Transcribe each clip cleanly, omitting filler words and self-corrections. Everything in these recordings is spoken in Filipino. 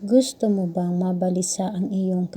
Gusto mo bang mabalisa ang iyong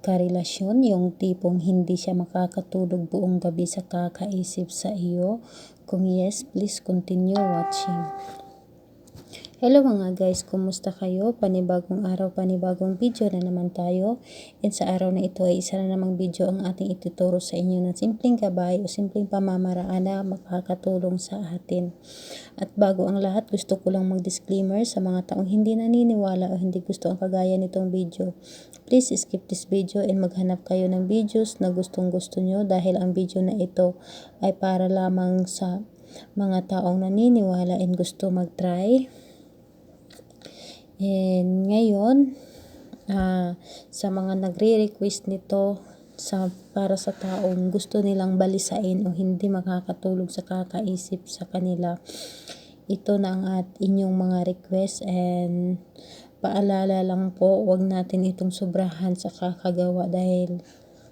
karelasyon, yung tipong hindi siya makakatulog buong gabi sa kakaisip sa iyo? Kung yes, please continue watching. Hello mga guys, kumusta kayo? Panibagong araw, panibagong video na naman tayo. And sa araw na ito ay isa na namang video ang ating ituturo sa inyo ng simpleng gabay o simpleng pamamaraan na makakatulong sa atin. At bago ang lahat, gusto ko lang mag-disclaimer sa mga taong hindi naniniwala o hindi gusto ang kagaya nitong video. Please skip this video and maghanap kayo ng videos na gustong gusto nyo dahil ang video na ito ay para lamang sa mga taong naniniwala and gusto mag-try. And ngayon, sa mga nagre-request nito para sa taong gusto nilang balisain o hindi makakatulog sa kakaisip sa kanila, ito na ang inyong mga request. And paalala lang po, wag natin itong sobrahan sa kakagawa dahil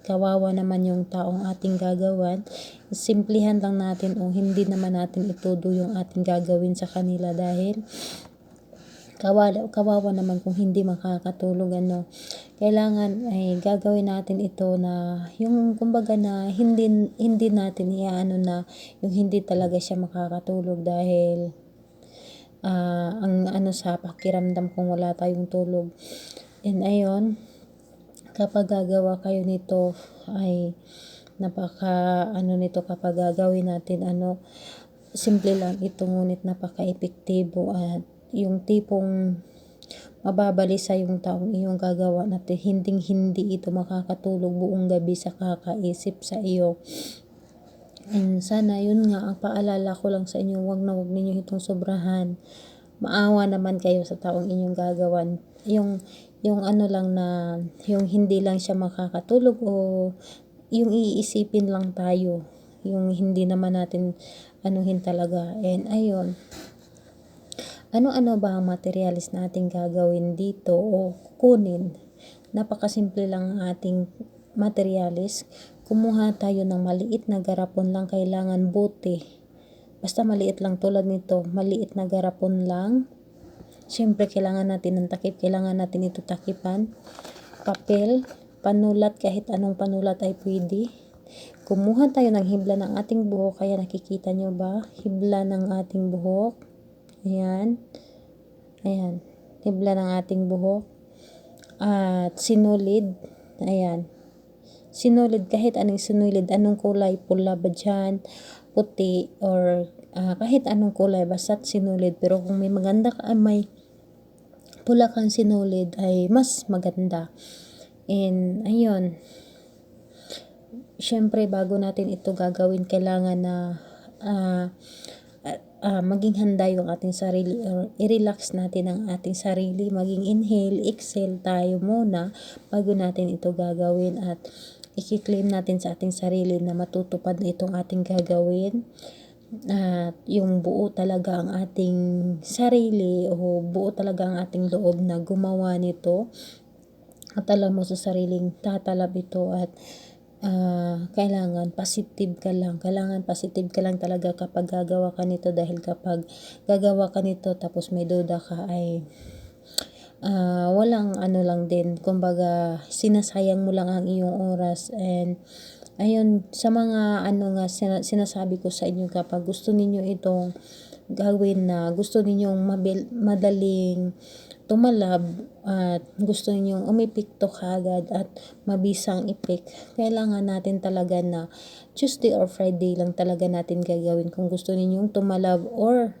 kawawa naman yung taong ating gagawan. Simplihan lang natin o hindi naman natin itudo yung ating gagawin sa kanila dahil kawawa naman kung hindi makakatulog. Kailangan ay gagawin natin ito na yung kumbaga na hindi natin iano na yung hindi talaga siya makakatulog dahil ang sa pakiramdam kung wala tayong tulog. And ayun, kapag gagawa kayo nito ay napaka nito kapag gagawin natin simple lang ito ngunit napaka-epektibo at yung tipong mababalisa yung taong iyong gagawa natin, hindi ito makakatulog buong gabi sa kakaisip sa iyo. And sana yun nga, ang paalala ko lang sa inyo, wag ninyo itong sobrahan. Maawa naman kayo sa taong inyong gagawan. Yung lang na yung hindi lang siya makakatulog o yung iisipin lang tayo, yung hindi naman natin anuhin talaga. And ayun, ano ba ang materialis nating gagawin dito o kukunin? Napakasimple lang ang ating materialis. Kumuha tayo ng maliit na garapon lang, kailangan bote. Basta maliit lang tulad nito, maliit na garapon lang. Siyempre kailangan natin ng takip, kailangan natin ito takipan. Papel, panulat, kahit anong panulat ay pwede. Kumuha tayo ng hibla ng ating buhok, kaya nakikita nyo ba? Hibla ng ating buhok. Ayan, hibla ng ating buhok at sinulid. Ayan, sinulid, kahit anong sinulid, anong kulay, pula ba dyan, puti, or kahit anong kulay, basta't sinulid. Pero kung may maganda may pula kang sinulid ay mas maganda. And ayun, syempre bago natin ito gagawin, kailangan na maging handa yung ating sarili or i-relax natin ang ating sarili, maging inhale, exhale tayo muna bago natin ito gagawin at i-claim natin sa ating sarili na matutupad na itong ating gagawin. At yung buo talaga ang ating sarili o buo talaga ang ating loob na gumawa nito at alam mo sa sariling tatalab ito. At kailangan positive ka lang talaga kapag gagawa ka nito, dahil kapag gagawa ka nito tapos may duda ka ay walang lang din, kumbaga sinasayang mo lang ang iyong oras. And ayun, sa mga sinasabi ko sa inyo, kapag gusto ninyo itong gawin na gusto ninyong madaling tumalab at gusto ninyong umipikto kagad at mabisang ipik, kailangan natin talaga na Tuesday or Friday lang talaga natin gagawin. Kung gusto ninyong tumalab, or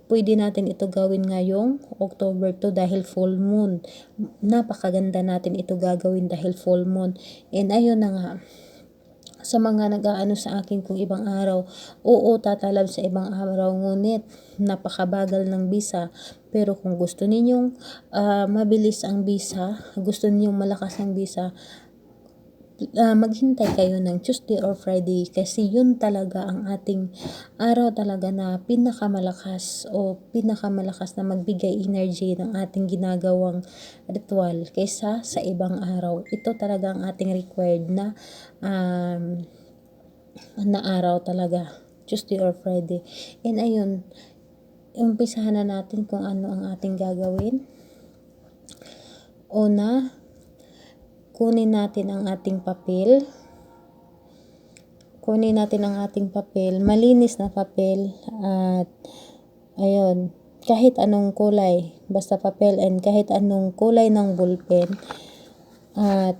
pwede natin ito gawin ngayong October 2 dahil full moon. Napakaganda natin ito gagawin dahil full moon. And ayun na nga, sa mga sa akin kung ibang araw, oo, tatalab sa ibang araw, ngunit napakabagal ng bisa. Pero kung gusto ninyong mabilis ang bisa, gusto ninyong malakas ang bisa, maghintay kayo ng Tuesday or Friday, kasi yun talaga ang ating araw talaga na pinakamalakas na magbigay energy ng ating ginagawang ritual kaysa sa ibang araw. Ito talaga ang ating required na araw talaga, Tuesday or Friday. And ayun, umpisahan na natin kung ano ang ating gagawin. Una, kunin natin ang ating papel. Kunin natin ang ating papel, malinis na papel, at ayun, kahit anong kulay, basta papel, and kahit anong kulay ng ballpen, at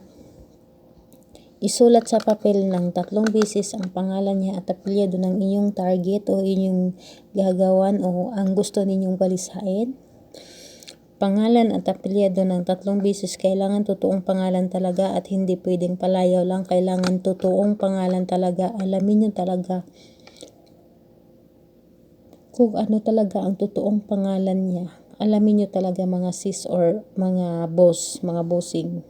isulat sa papel ng 3 beses ang pangalan niya at apelyido ng inyong target o inyong gagawan o ang gusto ninyong balisain. Pangalan at apelyido ng 3 beses, kailangan totoong pangalan talaga at hindi pwedeng palayaw lang, kailangan totoong pangalan talaga. Alamin nyo talaga kung ano talaga ang totoong pangalan niya. Alamin nyo talaga mga sis or mga boss, mga bossing.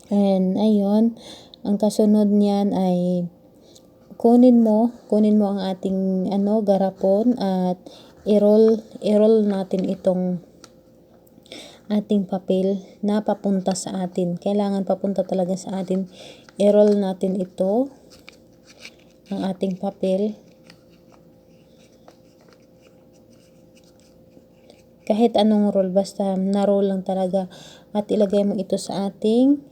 And ayun, ang kasunod niyan ay kunin mo ang ating garapon at i-roll natin itong ating papel na papunta sa atin. Kailangan papunta talaga sa atin. I-roll natin ito, ang ating papel. Kahit anong roll, basta na-roll lang talaga. At ilagay mo ito sa ating,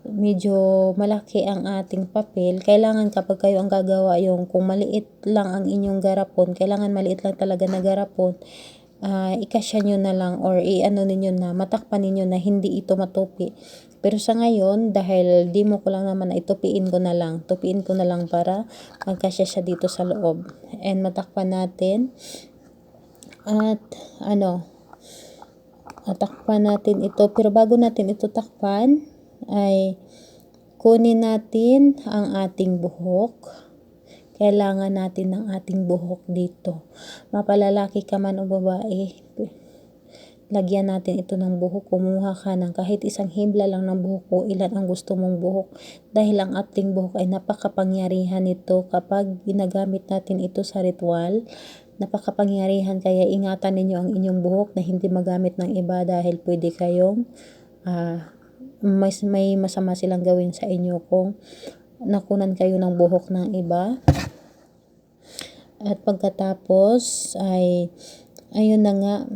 medyo malaki ang ating papel. Kailangan kapag kayo ang gagawa yung, kung maliit lang ang inyong garapon, kailangan maliit lang talaga na garapon. Ikasya nyo na lang or ninyo na, matakpan ninyo na hindi ito matupi. Pero sa ngayon, dahil di mo ko lang naman na tupiin ko na lang para magkasya siya dito sa loob. And matakpan natin. At takpan natin ito. Pero bago natin ito takpan, ay kunin natin ang ating buhok. Kailangan natin ng ating buhok dito. Mapalalaki ka man o babae, lagyan natin ito ng buhok. Kumuha ka ng kahit isang himla lang ng buhok o ilan ang gusto mong buhok. Dahil ang ating buhok ay napakapangyarihan nito kapag ginagamit natin ito sa ritual. Napakapangyarihan, kaya ingatan ninyo ang inyong buhok na hindi magamit ng iba dahil pwede kayong may masama silang gawin sa inyo kung nakunan kayo ng buhok ng iba. At pagkatapos ay ayun na nga,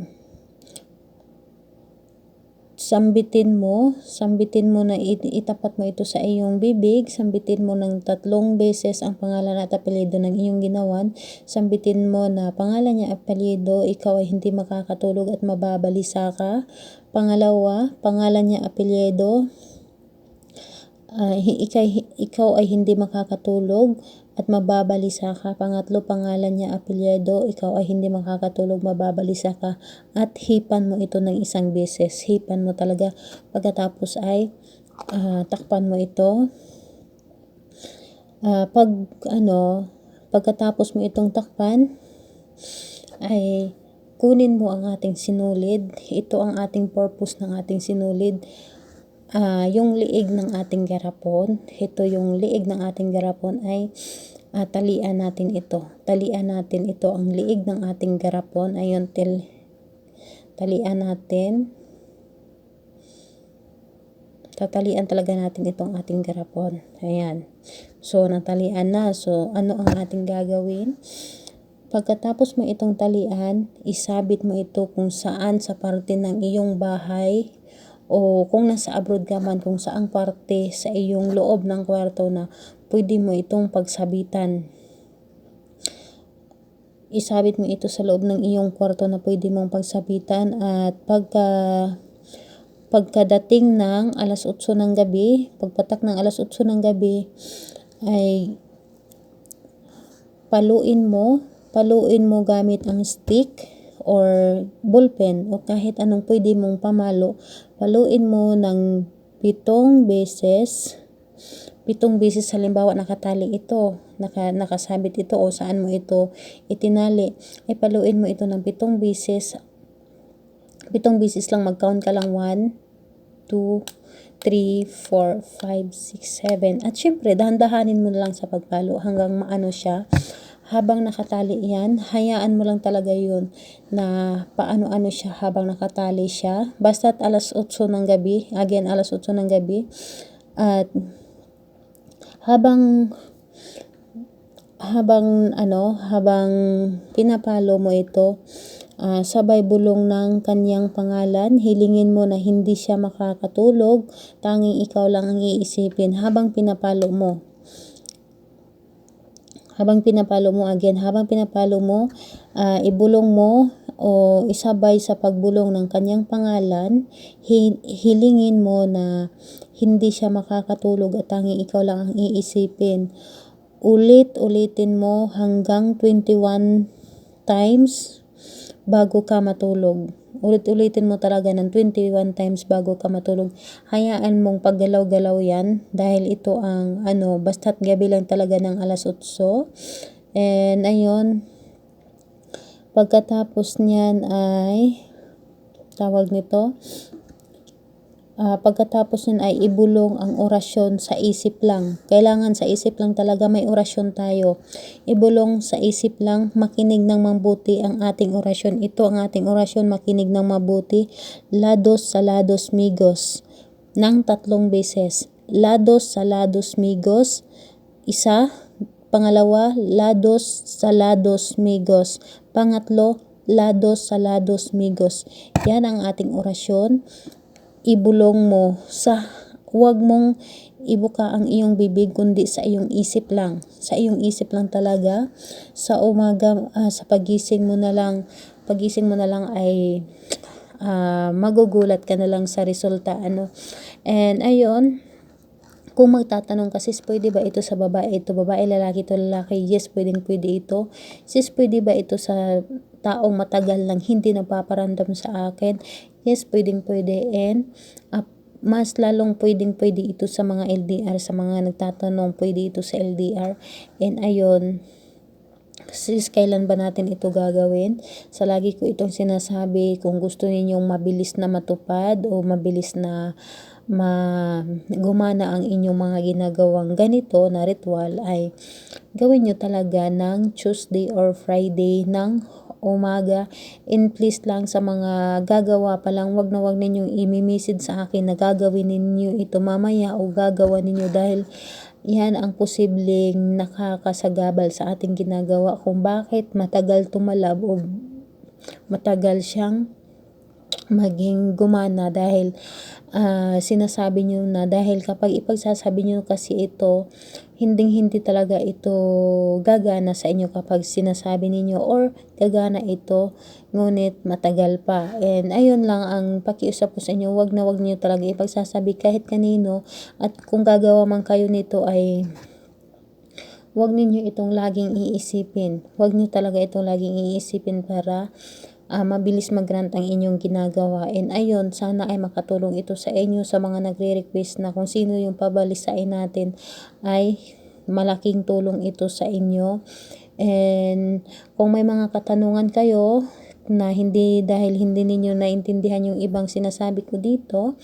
sambitin mo na itapat mo ito sa iyong bibig. Sambitin mo ng 3 beses ang pangalan at apelyido ng iyong ginawan. Sambitin mo na pangalan niya, apelyido, ikaw ay hindi makakatulog at mababalisa ka. Pangalawa, pangalan niya, apelyido, ikaw ay hindi makakatulog at mababalisa ka. Pangatlo, pangalan niya, apelyido, ikaw ay hindi makakatulog, mababalisa ka. At hipan mo ito ng 1 beses. Hipan mo talaga. Pagkatapos ay takpan mo ito. Pagkatapos mo itong takpan, ay kunin mo ang ating sinulid. Ito ang ating purpose ng ating sinulid. Yung liig ng ating garapon, ito yung liig ng ating garapon ay talian natin ito. Talian natin ito, ang liig ng ating garapon. Ayun, talian natin. Tatalian talaga natin itong ating garapon. Ayan. So, natalian na. So, ano ang ating gagawin? Pagkatapos mo itong talian, isabit mo ito kung saan sa parte ng iyong bahay o kung nasa abroad ka man, kung saang parte sa iyong loob ng kwarto na pwede mo itong pagsabitan. Isabit mo ito sa loob ng iyong kwarto na pwede mong pagsabitan. At pagkadating ng alas 8 ng gabi, pagpatak ng alas 8 ng gabi, ay paluin mo gamit ang stick or ballpen o kahit anong pwede mong pamalo. Paluin mo ng 7 beses. 7 beses, halimbawa nakatali ito, nakasabit ito o saan mo ito itinali, ay paluin mo ito ng 7 beses. 7 beses lang, mag-count ka lang. 1, 2, 3, 4, 5, 6, 7. At syempre, dahan-dahanin mo na lang sa pagpalo hanggang maano siya. Habang nakatali yan, hayaan mo lang talaga yun na paano-ano siya habang nakatali siya. Basta't alas 8 ng gabi, again, alas 8 ng gabi. At habang pinapalo mo ito, sabay bulong ng kanyang pangalan. Hilingin mo na hindi siya makakatulog, tanging ikaw lang ang iisipin habang pinapalo mo. Habang pinapalo mo, ibulong mo o isabay sa pagbulong ng kanyang pangalan, hilingin mo na hindi siya makakatulog at tanging ikaw lang ang iisipin. Ulit-ulitin mo hanggang 21 times bago ka matulog. Ulit-ulitin mo talaga ng 21 times bago ka matulog. Hayaan mong paggalaw-galaw yan dahil ito ang basta't gabi lang talaga ng alas 8. And ayun, pagkatapos niyan ay pagkatapos nun ay ibulong ang orasyon sa isip lang. Kailangan sa isip lang talaga, may orasyon tayo. Ibulong sa isip lang, makinig ng mabuti ang ating orasyon. Ito ang ating orasyon, makinig ng mabuti. Lados salados migos. Nang 3 beses. Lados salados migos. Isa. Pangalawa, lados salados migos. Pangatlo, lados salados migos. Yan ang ating orasyon. Ibulong mo huwag mong ibuka ang iyong bibig kundi sa iyong isip lang. Sa iyong isip lang talaga. Sa umaga, sa pagising mo na lang ay magugulat ka na lang sa resulta. And ayun, kung magtatanong ka, sis, pwede ba ito sa babae? Ito babae, lalaki, ito lalaki. Yes, pwede ito. Sis, pwede ba ito sa taong matagal lang hindi napaparamdam sa akin? Yes, pwede. And mas lalong pwede ito sa mga LDR, sa mga nagtatanong, pwede ito sa LDR. And ayun, sis, kailan ba natin ito gagawin? Sa lagi ko itong sinasabi, kung gusto ninyong mabilis na matupad o mabilis na gumana ang inyong mga ginagawang ganito na ritual, ay gawin nyo talaga ng Tuesday or Friday ng umaga. And please lang, sa mga gagawa pa lang, wag ninyong i-message sa akin na gagawin ninyo ito mamaya o gagawa ninyo, dahil yan ang posibleng nakakasagabal sa ating ginagawa kung bakit matagal tumalab o matagal siyang maging gumana, dahil sinasabi nyo na, dahil kapag ipagsasabi nyo kasi ito, hindi talaga ito gagana sa inyo kapag sinasabi ninyo, or gagana ito ngunit matagal pa. And ayun lang ang pakiusap ko sa inyo, wag niyo talaga ipagsasabi kahit kanino, at kung gagawa man kayo nito ay wag ninyo itong laging iisipin. Wag niyo talaga itong laging iisipin para mabilis mag-grant ang inyong ginagawa. And ayun, sana ay makatulong ito sa inyo. Sa mga nagre-request na kung sino yung pabalisain natin, ay malaking tulong ito sa inyo. And kung may mga katanungan kayo na dahil hindi ninyo naintindihan yung ibang sinasabi ko dito,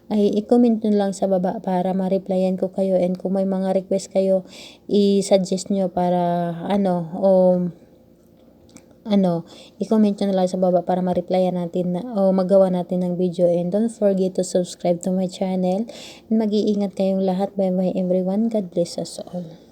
ay i-comment nyo lang sa baba para ma-replyan ko kayo. And kung may mga request kayo, i-suggest nyo para i-comment nyo na lang sa baba para ma-replyan natin o magawa natin ng video. And don't forget to subscribe to my channel. And mag-iingat kayong lahat. Bye bye everyone. God bless us all.